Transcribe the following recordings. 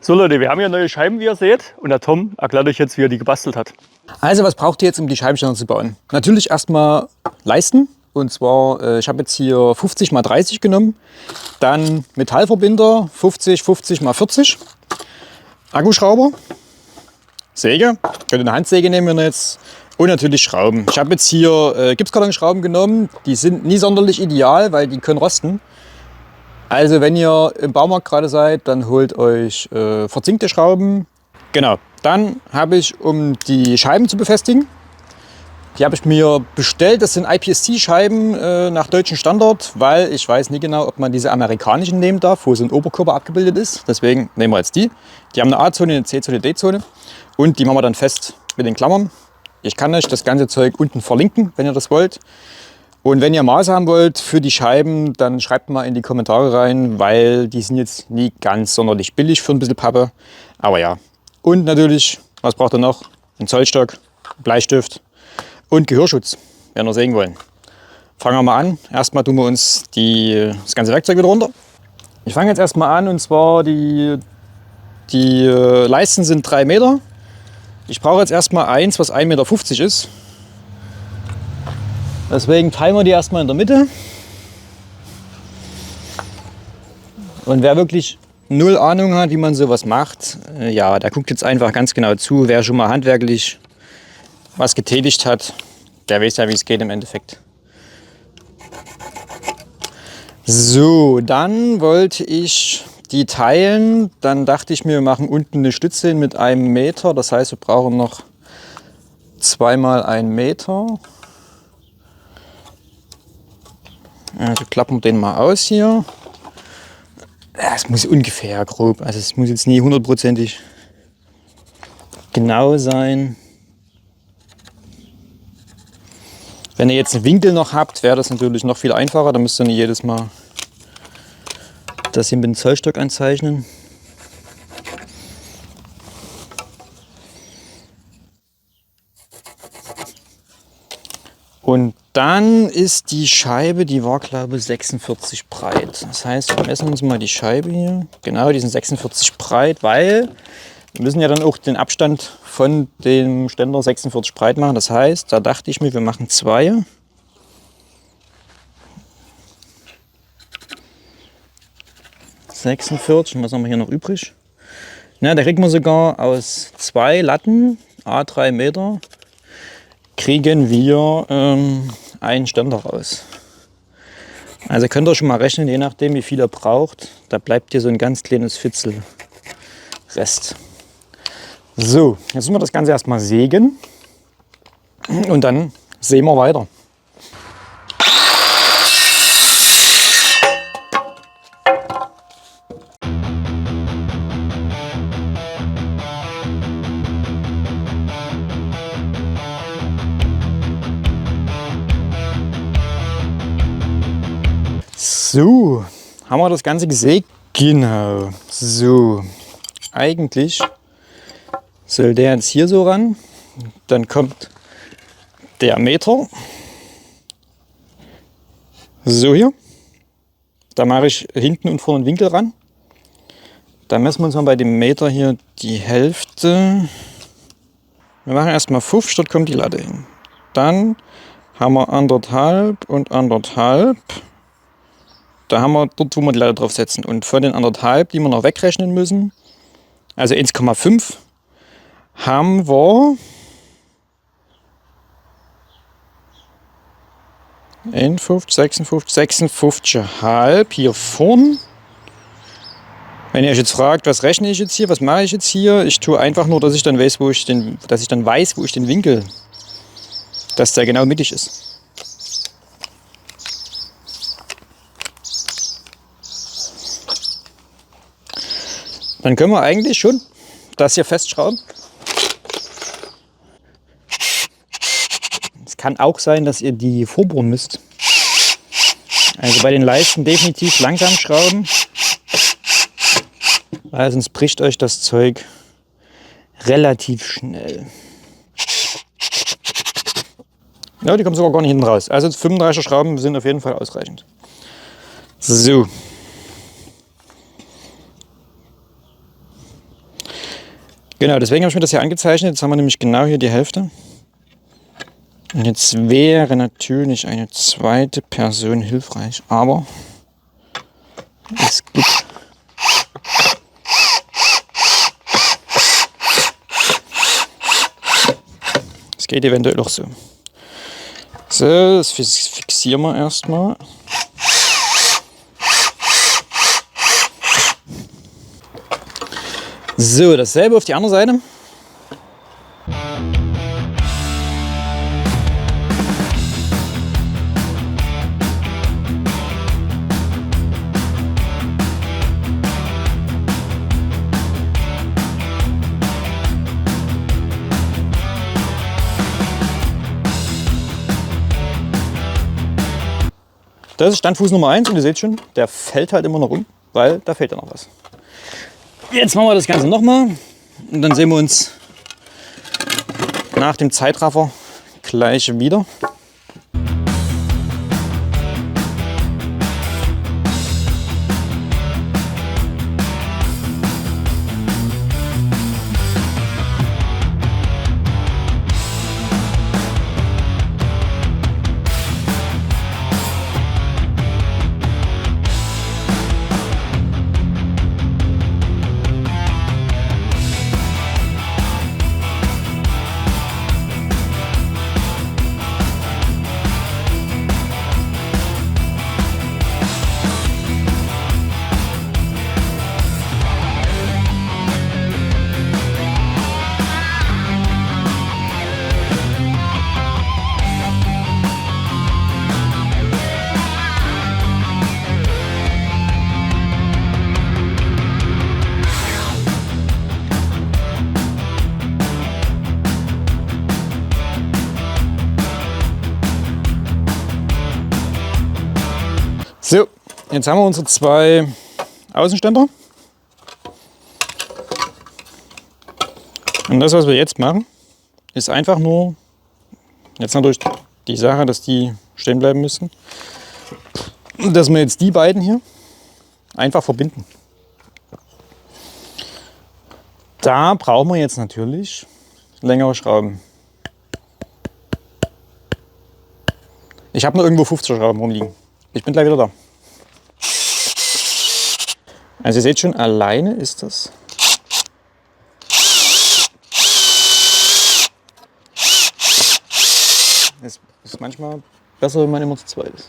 So Leute, wir haben hier neue Scheiben, wie ihr seht. Und der Tom erklärt euch jetzt, wie er die gebastelt hat. Also was braucht ihr jetzt, um die Scheibenständer zu bauen? Natürlich erstmal Leisten. Und zwar, ich habe jetzt hier 50 x 30 genommen. Dann Metallverbinder 50, 50 x 40. Akkuschrauber. Säge. Könnt ihr eine Handsäge nehmen, wenn ihr jetzt. Und natürlich Schrauben. Ich habe jetzt hier Gipskartonschrauben genommen. Die sind nie sonderlich ideal, weil die können rosten. Also wenn ihr im Baumarkt gerade seid, dann holt euch verzinkte Schrauben. Genau. Dann habe ich, um die Scheiben zu befestigen, die habe ich mir bestellt. Das sind IPSC-Scheiben nach deutschem Standard, weil ich weiß nie genau, ob man diese amerikanischen nehmen darf, wo so ein Oberkörper abgebildet ist. Deswegen nehmen wir jetzt die. Die haben eine A-Zone, eine C-Zone, D-Zone. Und die machen wir dann fest mit den Klammern. Ich kann euch das ganze Zeug unten verlinken, wenn ihr das wollt. Und wenn ihr Maße haben wollt für die Scheiben, dann schreibt mal in die Kommentare rein, weil die sind jetzt nie ganz sonderlich billig für ein bisschen Pappe. Aber ja. Und natürlich, was braucht ihr noch? Ein Zollstock, Bleistift und Gehörschutz, wenn wir sägen wollen. Fangen wir mal an. Erstmal tun wir uns das ganze Werkzeug wieder runter. Ich fange jetzt erstmal an, und zwar die Leisten sind 3 Meter. Ich brauche jetzt erstmal eins, was 1,50 Meter ist. Deswegen teilen wir die erstmal in der Mitte. Und wer wirklich null Ahnung hat, wie man sowas macht, ja, der guckt jetzt einfach ganz genau zu. Wer schon mal handwerklich was getätigt hat, der weiß ja, wie es geht im Endeffekt. So, dann wollte ich die teilen. Dann dachte ich mir, wir machen unten eine Stütze hin mit 1 Meter. Das heißt, wir brauchen noch 2 mal 1 Meter. Also klappen wir den mal aus hier. Es muss ungefähr grob, also es muss jetzt nie 100%ig genau sein. Wenn ihr jetzt einen Winkel noch habt, wäre das natürlich noch viel einfacher. Da müsst ihr nicht jedes Mal das hier mit dem Zollstock anzeichnen. Und dann ist die Scheibe, die war glaube ich 46 breit. Das heißt, wir messen uns mal die Scheibe hier. Genau, die sind 46 breit, weil wir müssen ja dann auch den Abstand von dem Ständer 46 breit machen. Das heißt, da dachte ich mir, wir machen 2. Was haben wir hier noch übrig? Na, da kriegen wir sogar aus 2 Latten, A3 Meter, kriegen wir einen Ständer raus. Also könnt ihr schon mal rechnen, je nachdem wie viel ihr braucht, da bleibt hier so ein ganz kleines Fitzel Rest. So, jetzt müssen wir das Ganze erstmal sägen und dann sägen wir weiter. So, haben wir das Ganze gesägt? Genau. So, eigentlich soll der jetzt hier so ran. Dann kommt der Meter. So hier. Da mache ich hinten und vorne einen Winkel ran. Da messen wir uns mal bei dem Meter hier die Hälfte. Wir machen erstmal 50, dort kommt die Latte hin. Dann haben wir 1,5 und 1,5. Da haben wir dort, wo wir die Latte draufsetzen. Und von den 1,5, die wir noch wegrechnen müssen, also 1,5, haben wir 56,5 hier vorn. Wenn ihr euch jetzt fragt, was rechne ich jetzt hier, was mache ich jetzt hier? Ich tue einfach nur, dass ich dann weiß, wo ich den Winkel, dass der genau mittig ist. Dann können wir eigentlich schon das hier festschrauben. Es kann auch sein, dass ihr die vorbohren müsst. Also bei den Leisten definitiv langsam schrauben, weil sonst bricht euch das Zeug relativ schnell. Ja, die kommen sogar gar nicht hinten raus. Also 35er Schrauben sind auf jeden Fall ausreichend. So. Genau, deswegen habe ich mir das hier angezeichnet. Jetzt haben wir nämlich genau hier die Hälfte. Und jetzt wäre natürlich eine zweite Person hilfreich, aber es gibt es geht eventuell auch so. So, das fixieren wir erstmal. So, dasselbe auf die andere Seite. Das ist Standfuß Nummer 1 und ihr seht schon, der fällt halt immer noch um, weil da fehlt ja noch was. Jetzt machen wir das Ganze nochmal und dann sehen wir uns nach dem Zeitraffer gleich wieder. So, jetzt haben wir unsere zwei Außenständer. Und das, was wir jetzt machen, ist einfach nur, jetzt natürlich die Sache, dass die stehen bleiben müssen, dass wir jetzt die beiden hier einfach verbinden. Da brauchen wir jetzt natürlich längere Schrauben. Ich habe noch irgendwo 50er Schrauben rumliegen. Ich bin gleich wieder da. Also ihr seht schon, alleine ist das. Es ist manchmal besser, wenn man immer zu zweit ist.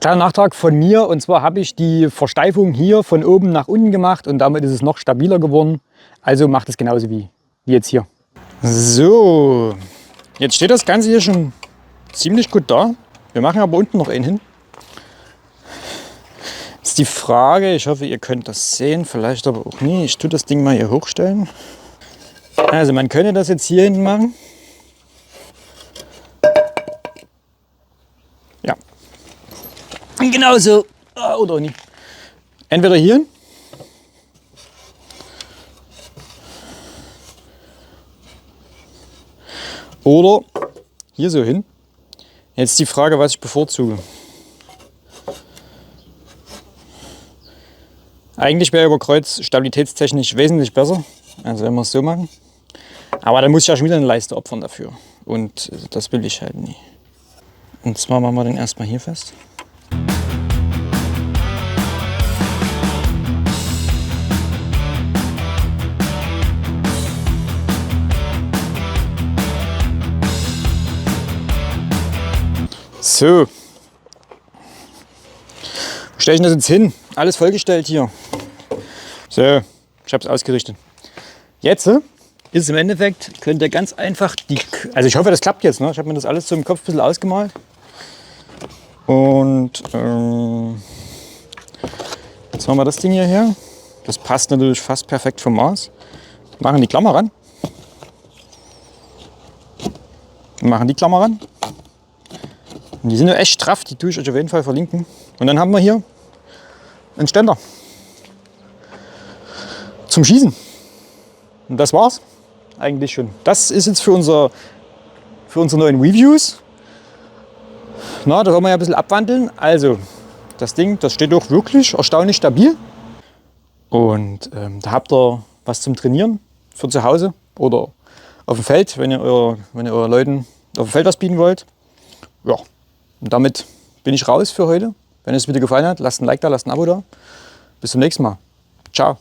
Kleiner Nachtrag von mir, und zwar habe ich die Versteifung hier von oben nach unten gemacht und damit ist es noch stabiler geworden. Also macht es genauso wie jetzt hier. So, jetzt steht das Ganze hier schon ziemlich gut da. Wir machen aber unten noch einen hin. Jetzt die Frage, ich hoffe, ihr könnt das sehen, vielleicht aber auch nie. Ich tue das Ding mal hier hochstellen. Also man könnte das jetzt hier hinten machen. Ja. Genauso. Oder nicht. Entweder hier hin. Oder hier so hin. Jetzt die Frage, was ich bevorzuge. Eigentlich wäre über Kreuz stabilitätstechnisch wesentlich besser, also wenn wir es so machen. Aber dann muss ich ja schon wieder eine Leiste opfern dafür. Und das will ich halt nie. Und zwar machen wir den erstmal hier fest. So. Wo stelle ich das jetzt hin? Alles vollgestellt hier. So, ich habe es ausgerichtet. Jetzt ist es im Endeffekt, könnt ihr ganz einfach die, also ich hoffe, das klappt jetzt. Ne? Ich habe mir das alles so im Kopf ein bisschen ausgemalt. Und jetzt machen wir das Ding hier her. Das passt natürlich fast perfekt vom Maß. Machen die Klammer ran. Machen die Klammer ran. Und die sind ja echt straff, die tue ich euch auf jeden Fall verlinken. Und dann haben wir hier einen Ständer zum Schießen. Und das war's eigentlich schon. Das ist jetzt für unsere neuen Reviews. Na, das wollen wir ja ein bisschen abwandeln. Also, das Ding, das steht auch wirklich erstaunlich stabil. Und da habt ihr was zum Trainieren für zu Hause oder auf dem Feld, wenn ihr euren Leuten auf dem Feld was bieten wollt. Ja, und damit bin ich raus für heute. Wenn es dir gefallen hat, lasst ein Like da, lasst ein Abo da. Bis zum nächsten Mal. Ciao.